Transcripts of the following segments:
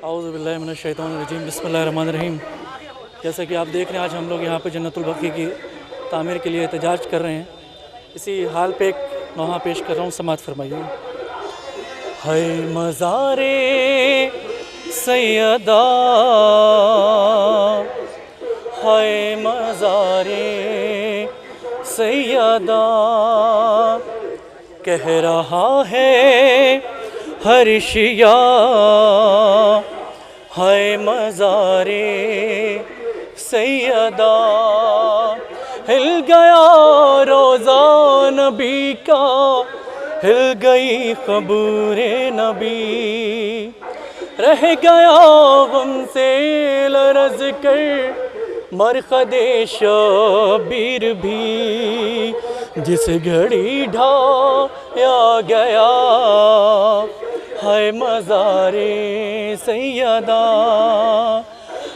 اعوذ باللہ من الشیطان الرجیم، بسم اللہ الرحمن الرحیم۔ جیسا کہ آپ دیکھ رہے ہیں، آج ہم لوگ یہاں پہ جنت البقیع کی تعمیر کے لیے احتجاج کر رہے ہیں۔ اسی حال پہ ایک نوحہ پیش کر رہا ہوں، سماعت فرمائیے۔ ہے مزار سیدہ، ہے مزار سیدہ، کہہ رہا ہے ہر شیعہ، ہے مزار سیدہ۔ ہل گیا روضہ نبی کا، ہل گئی قبر نبی، رہ گیا غم سے لرز کر مرقد شبیر بھی، جس گھڑی ڈھایا گیا ہے مزار سیدہ۔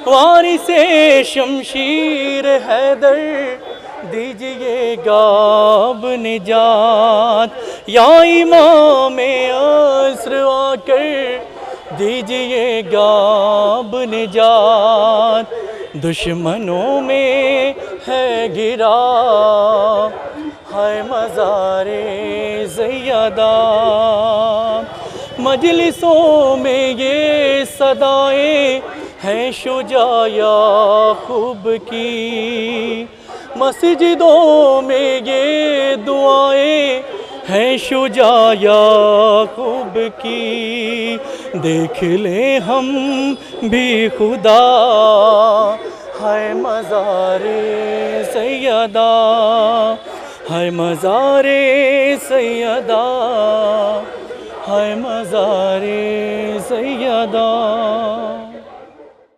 وارث شمشیر حیدر دیجئے گا اب نجات، یا امام عصر آ کر دیجئے گا اب نجات، دشمنوں میں ہے گرا ہے مزار سیدہ۔ مجلسوں میں یہ صدائیں ہیں شجاع یعقوب کی، مسجدوں میں یہ دعائیں ہیں شجاع یعقوب کی، دیکھ لیں ہم بھی خدا ہے مزار سیدہ، ہے مزار سیدہ، ہے مزار سیدہ۔